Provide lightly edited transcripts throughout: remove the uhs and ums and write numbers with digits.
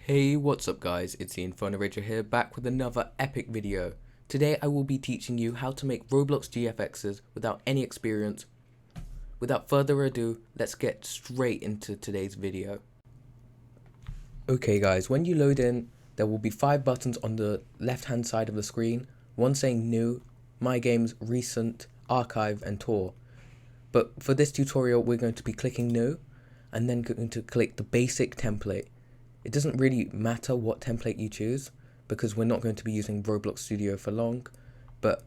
Hey, what's up guys, it's the Inferno Ranger here, back with another epic video. Today I will be teaching you how to make Roblox GFXs without any experience. Without further ado, let's get straight into today's video. Okay guys, when you load in, there will be 5 buttons on the left hand side of the screen. One saying New, My Games, Recent, Archive and Tour. But for this tutorial we're going to be clicking New and then going to click the basic template. It doesn't really matter what template you choose because we're not going to be using Roblox Studio for long, but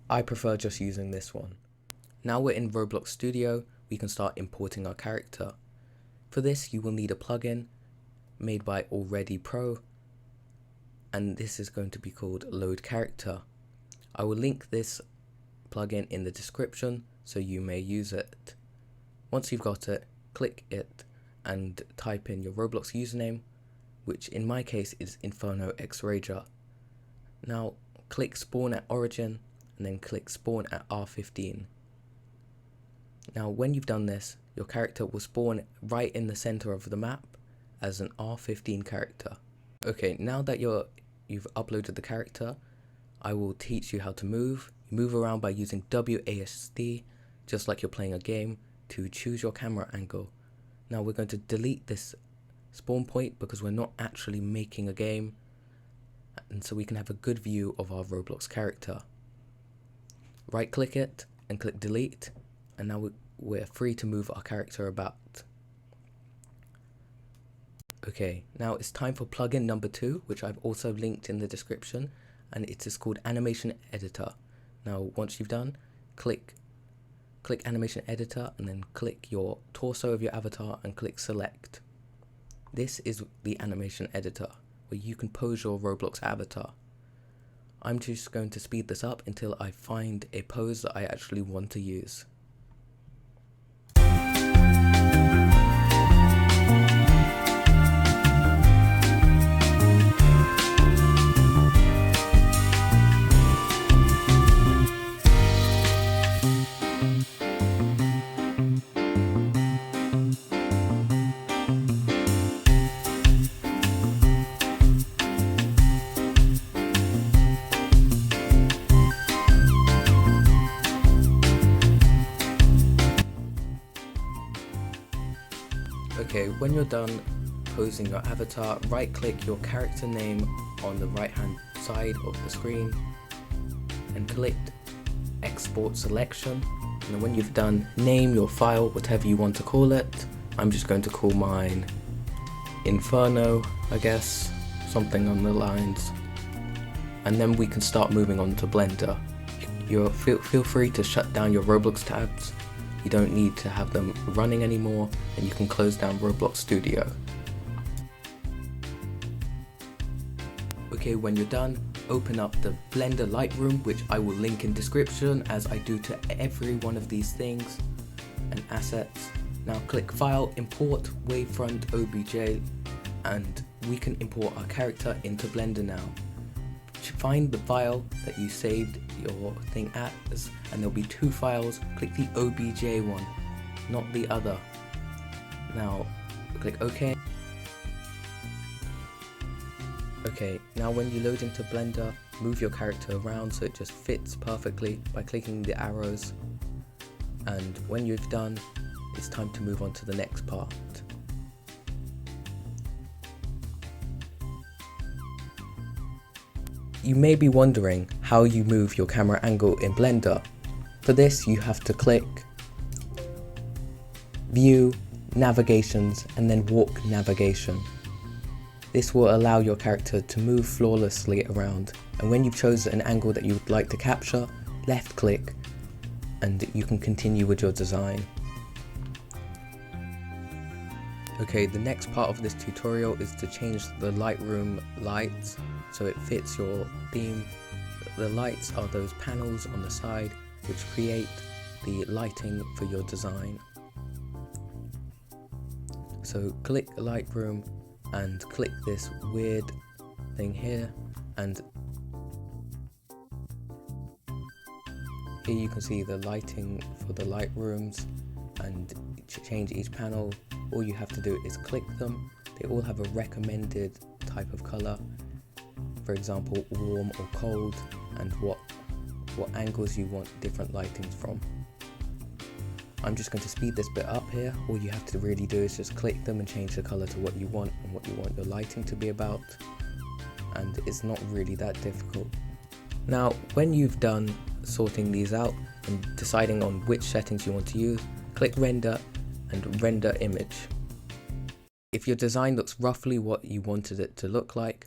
I prefer just using this one. Now we're in Roblox Studio, we can start importing our character. For this you will need a plugin made by Already Pro, and this is going to be called Load Character. I will link this plugin in the description so you may use it. Once you've got it, click it and type in your Roblox username, which in my case is Inferno X Ranger. Now click spawn at origin and then click spawn at R15. Now when you've done this, your character will spawn right in the center of the map as an R15 character. Okay, now that you've uploaded the character, I will teach you how to move. You move around by using WASD, just like you're playing a game, to choose your camera angle. Now we're going to delete this spawn point because we're not actually making a game, and so we can have a good view of our Roblox character. Right click it and click delete, and now we're free to move our character about. Okay, now it's time for plugin number 2, which I've also linked in the description, and it is called Animation Editor. Now once you've done, click Animation Editor and then click your torso of your avatar and click select. This is the animation editor where you can pose your Roblox avatar. I'm just going to speed this up until I find a pose that I actually want to use. Okay, when you're done posing your avatar, right click your character name on the right hand side of the screen and click export selection, and then when you've done, name your file whatever you want to call it. I'm just going to call mine Inferno, I guess, something on the lines, and then we can start moving on to Blender. Feel free to shut down your Roblox tabs. You don't need to have them running anymore, and you can close down Roblox Studio. Okay, when you're done, open up the Blender Lightroom, which I will link in description as I do to every one of these things and assets. Now click File, Import Wavefront OBJ, and we can import our character into Blender now. Find the file that you saved your thing as, and there'll be 2 files. Click the OBJ one, not the other. Now click OK. Okay, now when you load into Blender, move your character around so it just fits perfectly by clicking the arrows, and when you've done, it's time to move on to the next part. You may be wondering how you move your camera angle in Blender. For this you have to click View, Navigations and then Walk Navigation. This will allow your character to move flawlessly around, and when you've chosen an angle that you would like to capture, left click and you can continue with your design. Okay, the next part of this tutorial is to change the Lightroom lights so it fits your theme. The lights are those panels on the side which create the lighting for your design. So click Lightroom and click this weird thing here, and here you can see the lighting for the light rooms, and to change each panel all you have to do is click them. they all have a recommended type of color, for example warm or cold, and what angles you want different lightings from. I'm just going to speed this bit up here. All you have to really do is just click them and change the color to what you want and what you want your lighting to be about, and it's not really that difficult. Now when you've done sorting these out and deciding on which settings you want to use, click render and render image. If your design looks roughly what you wanted it to look like,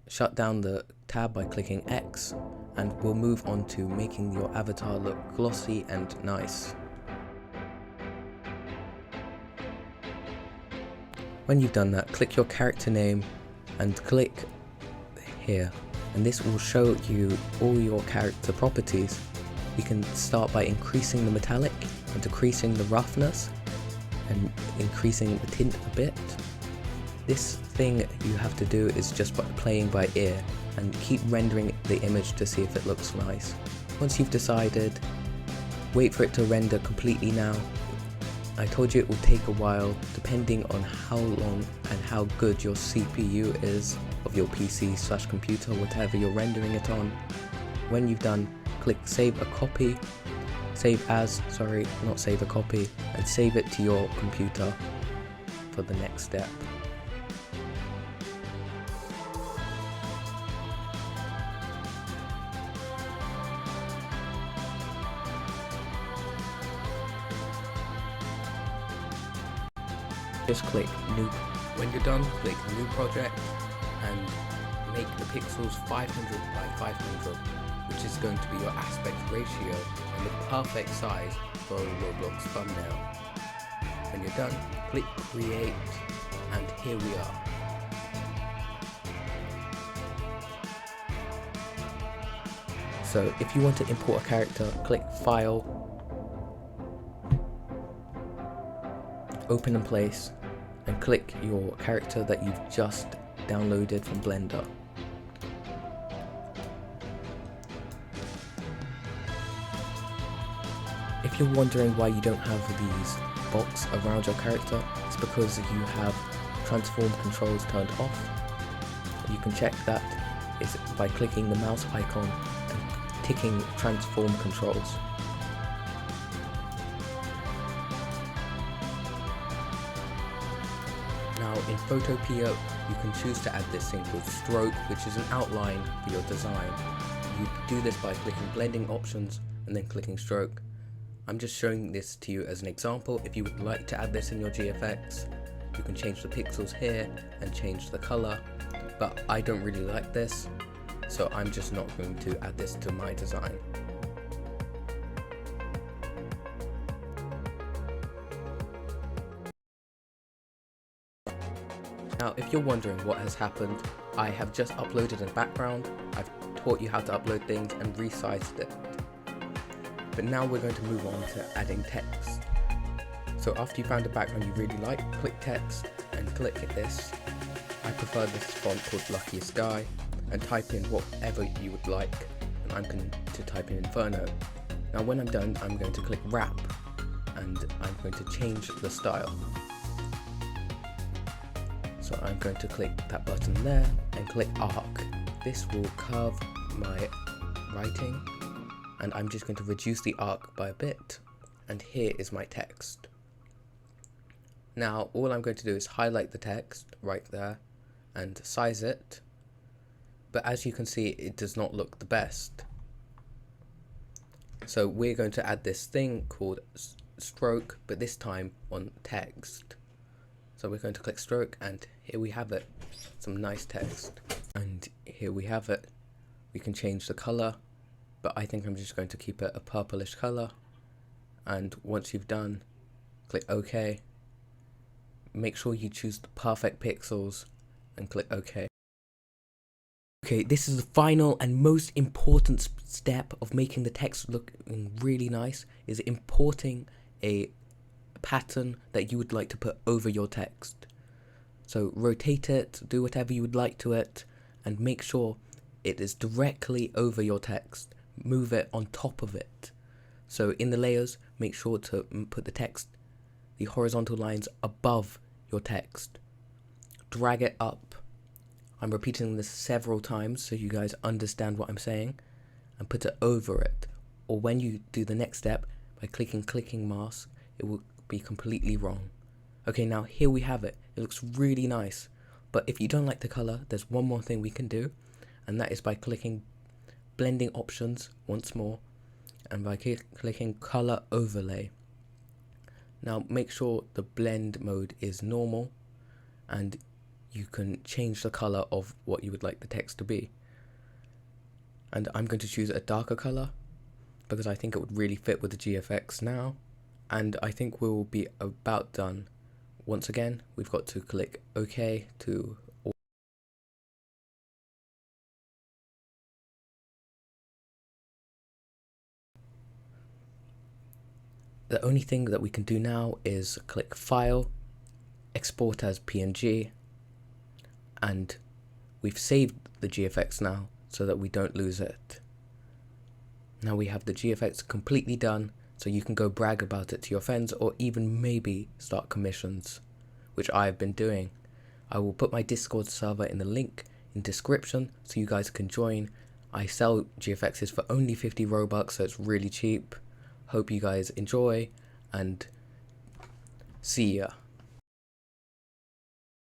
shut down the tab by clicking X, and we'll move on to making your avatar look glossy and nice. When you've done that, click your character name and click here, and this will show you all your character properties. You can start by increasing the metallic and decreasing the roughness and increasing the tint a bit. This thing you have to do is just by playing by ear and keep rendering the image to see if it looks nice. Once you've decided, wait for it to render completely now. I told you it will take a while depending on how long and how good your CPU is of your PC/computer, whatever you're rendering it on. When you've done, click save a copy, not save a copy, and save it to your computer for the next step. Just click new. When you're done, click new project and make the pixels 500 by 500, which is going to be your aspect ratio and the perfect size for a Roblox thumbnail. When you're done, click create, and here we are. So if you want to import a character, click file, open and place, and click your character that you've just downloaded from Blender. If you're wondering why you don't have these box around your character, it's because you have transform controls turned off. You can check that is by clicking the mouse icon and ticking transform controls. Now in Photopea, you can choose to add this thing called stroke, which is an outline for your design. You do this by clicking blending options and then clicking stroke. I'm just showing this to you as an example. If you would like to add this in your GFX, you can change the pixels here and change the color, but I don't really like this, so I'm just not going to add this to my design. Now if you're wondering what has happened, I have just uploaded a background. I've taught you how to upload things and resized it. But now we're going to move on to adding text. So after you found a background you really like, click text and click this. I prefer this font called Luckiest Guy, and type in whatever you would like, and I'm going to type in Inferno. Now when I'm done, I'm going to click wrap, and I'm going to change the style. So I'm going to click that button there and click arc. This will curve my writing, and I'm just going to reduce the arc by a bit, and here is my text. Now all I'm going to do is highlight the text right there and size it, but as you can see it does not look the best. So we're going to add this thing called stroke, but this time on text. So we're going to click stroke, and here we have it, some nice text. And here we have it. We can change the color, but I think I'm just going to keep it a purplish color. And once you've done, click OK. Make sure you choose the perfect pixels and click OK. Okay, this is the final and most important step of making the text look really nice, is importing a pattern that you would like to put over your text. So rotate it, do whatever you would like to it, and make sure it is directly over your text. Move it on top of it. So in the layers, make sure to put the text, the horizontal lines above your text. drag it up. I'm repeating this several times so you guys understand what I'm saying, and put it over it. Or when you do the next step, by clicking mask, it will be completely wrong. Okay, now here we have it. It looks really nice. But if you don't like the color, there's one more thing we can do, and that is by clicking blending options once more, and by clicking color overlay. Now make sure the blend mode is normal, and you can change the color of what you would like the text to be. And I'm going to choose a darker color because I think it would really fit with the GFX now, and I think we'll be about done. Once again, we've got to click OK to the only thing that we can do now is click File, Export as PNG, and we've saved the GFX now so that we don't lose it. Now we have the GFX completely done, so you can go brag about it to your friends or even maybe start commissions, which I've been doing. I will put my Discord server in the link in description so you guys can join. I sell GFXs for only 50 Robux, so it's really cheap. Hope you guys enjoy, and see ya.